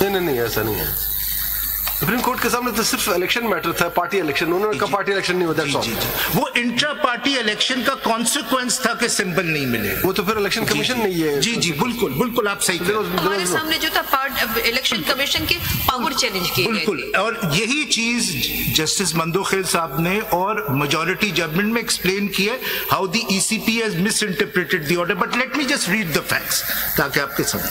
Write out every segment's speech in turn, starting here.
नहीं ऐसा नहीं है। सुप्रीम कोर्ट के सामने तो सिर्फ इलेक्शन मैटर था, पार्टी इलेक्शन। उन्होंने कहा पार्टी इलेक्शन नहीं होता। वो इंट्रा पार्टी इलेक्शन का कॉन्सिक्वेंस था कि सिंबल नहीं मिले। वो तो फिर इलेक्शन कमीशन नहीं है। जी जी बिल्कुल बिल्कुल आप सही कह रहे हैं। हमारे सामने जो था इलेक्शन कमीशन के पावर चैलेंज किए गए। बिल्कुल, और यही चीज जस्टिस मंदोखेल साहब ने और मेजॉरिटी जजमेंट में एक्सप्लेन किया how the ECP has misinterpreted the order. But let me just read the facts ताकि आपके सामने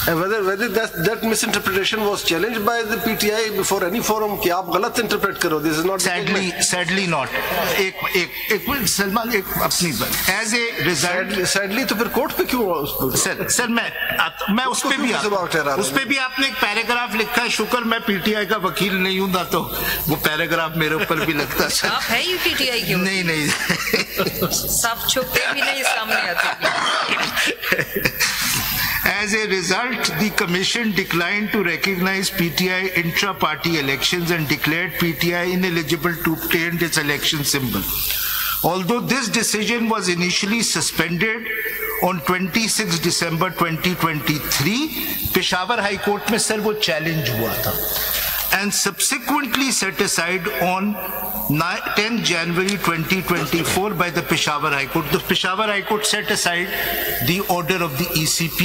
whether that misinterpretation was challenged by the PTI before any forum कि आप गलत इंटरप्रेट करो। This is not sadly not। एक minute Salman, एक अपनी बात एज ए रिजल्ट सैडली तो फिर कोर्ट पे क्यों? सर मैं उस पे भी आपने एक पैराग्राफ लिखा है। शुक्र मैं पीटीआई का वकील नहीं हूं ना, तो वो पैराग्राफ मेरे ऊपर भी लगता है। आप है ही पीटीआई के? नहीं सब छुपे भी नहीं सामने आते। As a result, the Commission declined to recognize PTI intra-party elections and declared PTI ineligible to obtain its election symbol. Although this decision was initially suspended on 26 December 2023, Peshawar High Court में sir वो challenge हुआ था and subsequently set aside on 10 January 2024 by the Peshawar High Court. The Peshawar High Court set aside the order of the ECP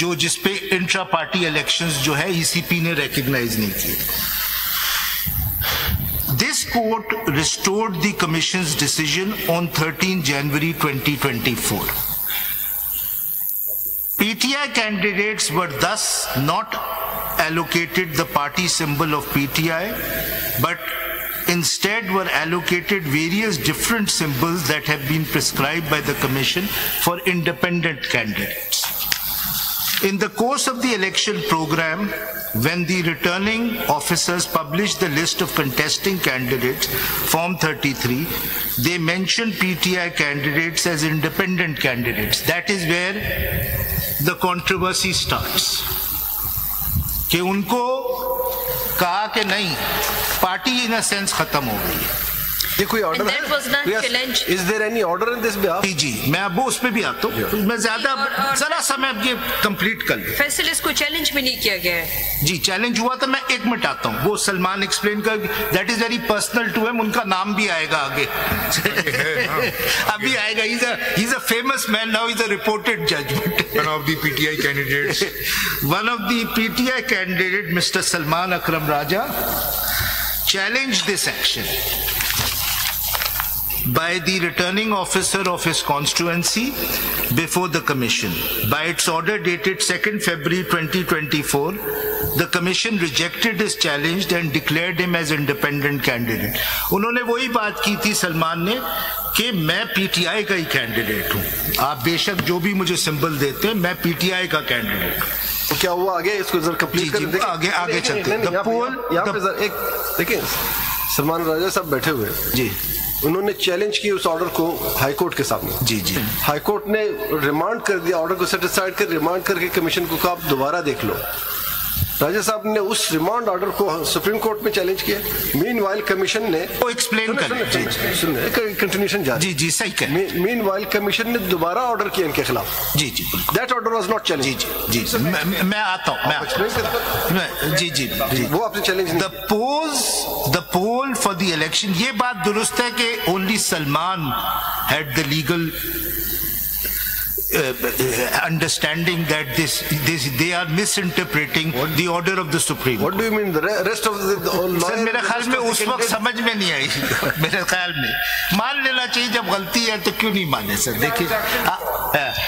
जो जिसपे intra party elections जो है ECP ने recognize नहीं किए। This court restored the Commission's decision on 13 January 2024. PTI candidates were thus not allocated the party symbol of PTI, but instead were allocated various different symbols that have been prescribed by the Commission for independent candidates. In the course of the election program, when the returning officers published the list of contesting candidates, Form 33, they mentioned PTI candidates as independent candidates. That is where the controversy starts. कि उनको कहा कि नहीं, party in a sense खत्म हो गई है। ये कोई ऑर्डर है? Is there any order in this behalf? जी मैं अब उस पे भी आता हूँ। मैं जरा समय अब ये कंप्लीट कर लूँ। फैसले इसको चैलेंज भी नहीं किया गया है। जी चैलेंज हुआ था, मैं एक मिनट आता हूँ। वो सलमान एक्सप्लेन कर, that is very personal to him, उनका नाम भी आएगा आगे। अभी आएगा। He's a famous man now. He's a reported judgment. One of the PTI candidates. One of the PTI candidate, Mr. Salman Akram Raja, challenged this action by the returning officer of his constituency before the Commission. By its order dated 2nd February 2024, the Commission rejected his challenge and declared him as independent candidate. उन्होंने वही बात की थी सलमान ने कि मैं PTI का ही candidate हूँ, आप बेशक जो भी मुझे सिंबल देते हैं, मैं पीटीआई का कैंडिडेट हूँ। तो क्या हुआ आगे? इसको जरा कंप्लीट कर दें। आगे चलते हैं। यहाँ पे जरा एक देखिए, सलमान राजा साहब बैठे हुए जी, उन्होंने चैलेंज की उस ऑर्डर को हाई कोर्ट के सामने। जी जी हाई कोर्ट ने रिमांड कर दिया, ऑर्डर को सेटिस्फाइड कर रिमांड करके कमीशन को कहा आप दोबारा देख लो। राजा साहब ने उस रिमांड ऑर्डर को सुप्रीम कोर्ट में चैलेंज किया। मीनवाइल कमीशन ने वो एक्सप्लेन कर कंटिन्यूएशन जारी। जी सही कह। मीनवाइल कमीशन ने दोबारा ऑर्डर किया इनके खिलाफ। जी that order was not challenge. जी मैं आता हूँ। जी वो आपने चैलेंज नहीं। The poll for the election, ये बात दुरुस्त है कि only Salman had the legal understanding that they are misinterpreting the order of the Supreme. What do you mean? The rest of the sir मेरे ख्याल में उस वक्त समझ में नहीं आई। मेरे ख्याल में मान लेना चाहिए, जब गलती है तो क्यों नहीं माने। सर देखिए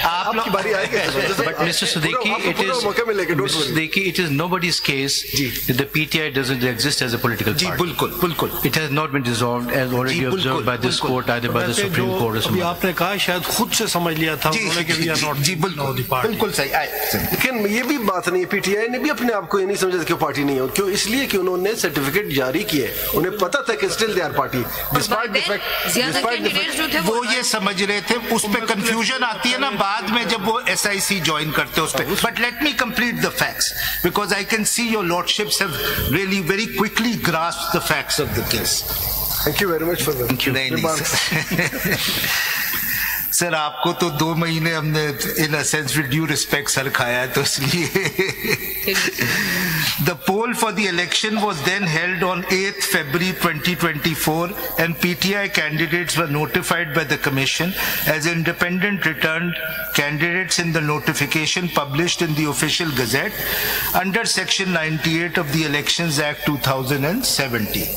आपकी बारी आएगी। But Mr. Siddiqui, it is nobody's case that the PTI doesn't exist as a political party. जी बिल्कुल। It has not been dissolved as already observed by this court, either by the Supreme Court or something. आपने कहा शायद खुद से समझ लिया था जी बिल्कुल सही। लेकिन ये भी बात नहीं है, पीटीआई ने भी अपने आप को ये नहीं समझा कि पार्टी नहीं है। क्यों? इसलिए कि उन्होंने सर्टिफिकेट जारी किए, उन्हें पता था कि स्टिल दे आर पार्टी। वो ये समझ रहे थे, उस पे कंफ्यूजन आती है ना बाद में जब वो SIC ज्वाइन करते हैं उस पे। But let me complete the facts because I can see your lordships have really very quickly grasped the facts of the case. Thank you very much for that. Sir आपको तो 2 महीने हमने in a sense with due respect sir खाया है, तो इसलिए The poll for the election was then held on 8th February 2024 and PTI candidates were notified by the Commission as independent returned candidates in the notification published in the official gazette under Section 98 of the Elections Act 2017.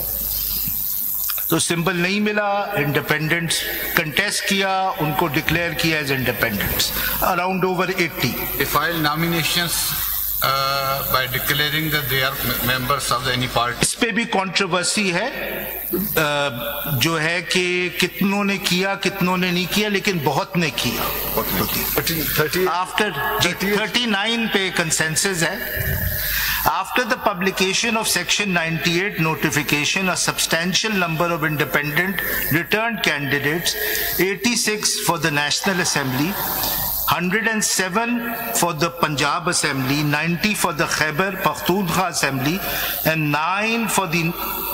तो symbol नहीं मिला, independents contest किया, उनको declare किया as independents around over 80. They filed nominations by declaring that they are members of any party. इस पे भी controversy है जो है कि कितनों ने किया कितनों ने नहीं किया, लेकिन बहुत ने किया. आफ्टर 39 पे कंसेंसस है. After the publication of Section 98 notification, a substantial number of independent returned candidates, 86 for the National Assembly, 107 for the Punjab Assembly, 90 for the Khyber Pakhtunkhwa Assembly, and 9 for the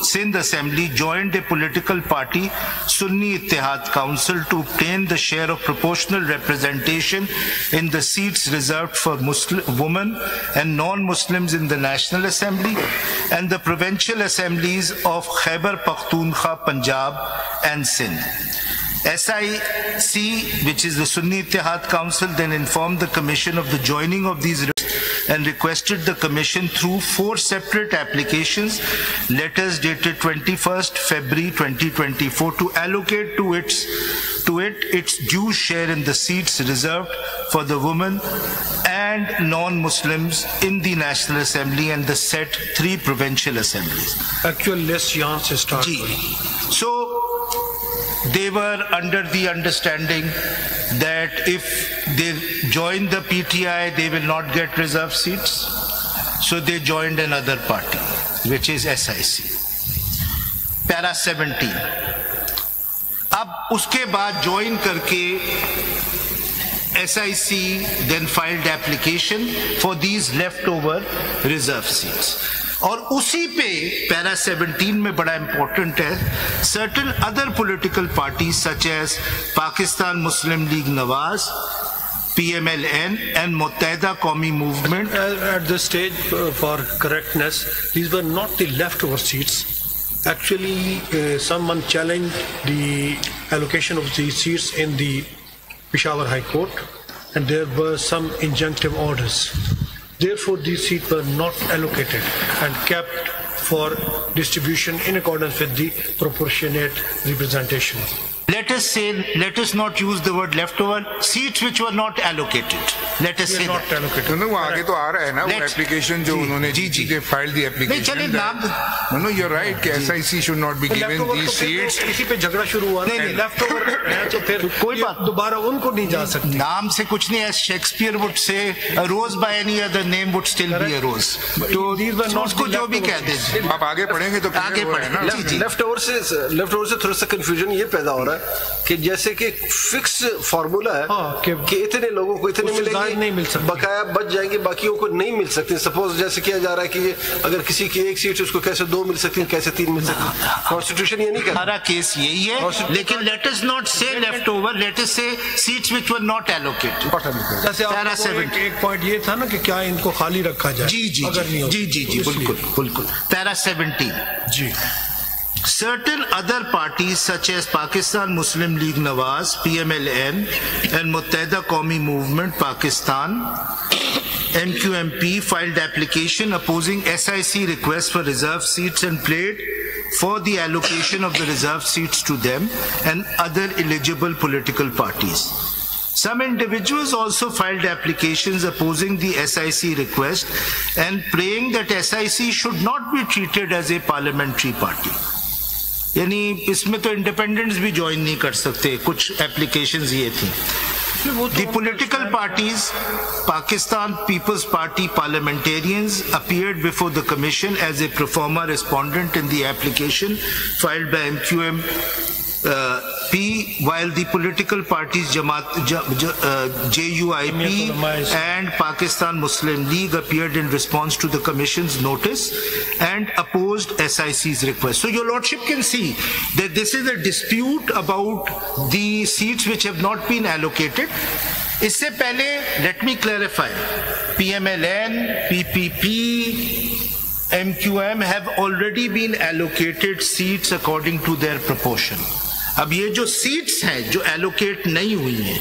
Sindh Assembly joined a political party, Sunni Ittihad Council, to obtain the share of proportional representation in the seats reserved for women and non-Muslims in the National Assembly and the provincial assemblies of Khyber Pakhtunkhwa, Punjab and Sindh. SIC, which is the Sunni Ittihad Council, then informed the Commission of the joining of these and requested the Commission through 4 separate applications, letters dated 21st February 2024, to allocate to it its due share in the seats reserved for the women and non-Muslims in the National Assembly and the set 3 provincial assemblies. Actual list यहाँ से start हुई. So they were under the understanding that if they join the PTI, they will not get reserved seats. So they joined another party, which is SIC. Para 17. अब उसके बाद join करके SIC then filed application for these leftover reserve seats. और उसी पे para 17 में बड़ा important है, certain other political parties such as Pakistan Muslim League Nawaz, PMLN and Muttahida Qawmi Movement. At this stage, for correctness, these were not the leftover seats. Actually, someone challenged the allocation of these seats in the Peshawar High Court, and there were some injunctive orders. Therefore, these seats were not allocated and kept for distribution in accordance with the proportionate representation. Let us not use the word leftover, seats which were not allocated. Let us say not that. allocated. No, वो आगे तो आ रहा है ना, वो application जो उन्होंने they filed the application. No, you're right कि SIC should not be given these seats. इसी पे झगड़ा शुरू हुआ. नहीं, leftover है तो फिर कोई बात दोबारा उनको नहीं जा सकती. नाम से कुछ नहीं, as Shakespeare would say, a rose by any other name would still be a rose. तो these were not उसको जो भी कह दे. आप आगे पढ़ेंगे तो आगे पढ़ेंगे. लेफ्टओवर से थोड़ा सा कंफ्यूजन ये पैदा हो रहा है कि जैसे कि फिक्स फार्मूला है कि इतने लोगों को इतने मिलेंगे, नहीं मिल सकते, बकाया बच जाएंगे, बाकियों को नहीं मिल सकते. सपोज जैसे किया जा रहा है कि अगर किसी की एक सीट उसको कैसे 2 मिल सकती है, कैसे 3 मिल सकती है. कॉन्स्टिट्यूशन ये नहीं कहता. हमारा केस यही है, लेकिन लेट अस नॉट से लेफ्ट ओवर, लेट अस से seats which were not allocated. जैसे एक पॉइंट ये था ना कि क्या इनको खाली रखा जाए. जी बिल्कुल. Para 17. Ji. Certain other parties such as Pakistan Muslim League Nawaz, PMLN and Muttahida Qawmi Movement Pakistan, MQMP, filed application opposing SIC requests for reserved seats and played for the allocation of the reserved seats to them and other eligible political parties. Some individuals also filed applications opposing the SIC request and praying that SIC should not be treated as a parliamentary party. यानी इसमें तो independents भी join नहीं कर सकते. कुछ applications ये थी. The political parties, Pakistan People's Party parliamentarians appeared before the Commission as a pro forma respondent in the application filed by MQM while the political parties JUIP and Pakistan Muslim League appeared in response to the Commission's notice and opposed SIC's request. So your Lordship can see that this is a dispute about the seats which have not been allocated. इससे पहले, let me clarify, PMLN, PPP, MQM have already been allocated seats according to their proportion. अब ये जो seats हैं जो allocate नहीं हुई हैं,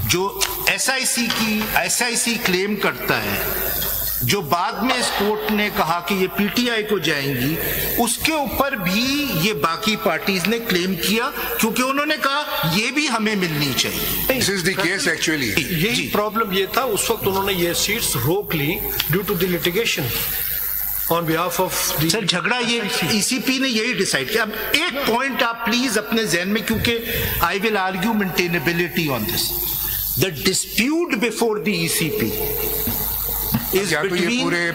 जो SIC claim करता है, जो बाद में इस कोर्ट ने कहा कि ये PTI को जाएंगी, उसके ऊपर भी ये बाकी पार्टीज ने क्लेम किया क्योंकि उन्होंने कहा ये भी हमें मिलनी चाहिए. This is the case actually. यही प्रॉब्लम ये था, उस वक्त उन्होंने ये सीट्स रोक ली due to the litigation on behalf of sir. झगड़ा ये ECP ने यही डिसाइड किया. अब एक पॉइंट आप प्लीज अपने जहन में, क्योंकि I will argue maintainability on this. The dispute before the ECP is या तो ये पूरे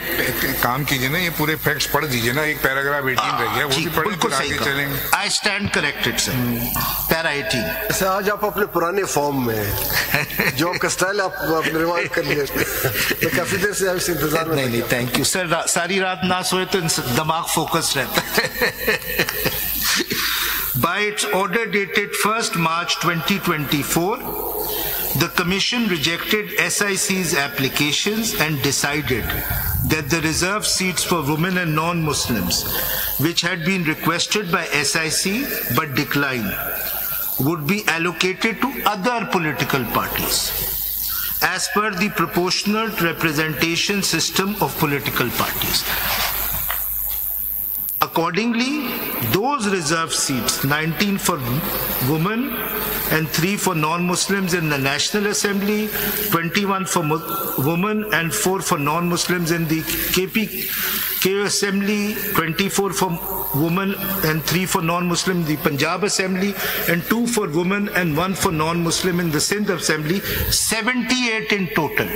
काम कीजिए ना, ये पूरे फैक्ट्स पढ़ दीजिए ना, एक पैराग्राफ 18 रह गया, वो भी पढ़ के आगे चलेंगे. I stand corrected sir. Para 18. ऐसे आज आप अपने पुराने फॉर्म में जो आपका स्टाइल आप रिवाइव कर लिए. तो काफी देर से आपसे इंतजार में. नहीं थैंक यू सर. सारी रात ना सोए तो दिमाग फोकस रहता है. By its order dated 1st March 2024, the Commission rejected SIC's applications and decided that the reserved seats for women and non-Muslims, which had been requested by SIC but declined, would be allocated to other political parties as per the proportional representation system of political parties. Accordingly, those reserved seats, 19 for women and 3 for non-Muslims in the National Assembly, 21 for women and 4 for non-Muslims in the KPK Assembly, 24 for women and 3 for non-Muslim in the Punjab Assembly, and 2 for women and 1 for non-Muslim in the Sindh Assembly, 78 in total.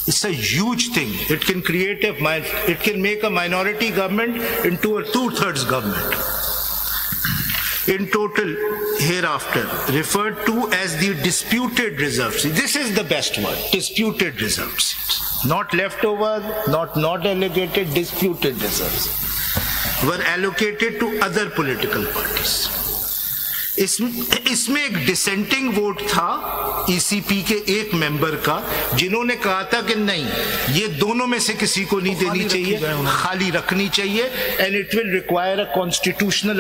It's a huge thing. It can make a minority government into a 2/3 government. In total, hereafter, referred to as the disputed reserved seats. This is the best word, disputed reserved seats. Not leftover, not allocated, disputed reserves were allocated to other political parties. इसमें एक dissenting vote था ECP के एक member का, जिन्होंने कहा था कि नहीं, ये दोनों में से किसी को नहीं देनी चाहिए, खाली रखनी चाहिए, and it will require a constitutional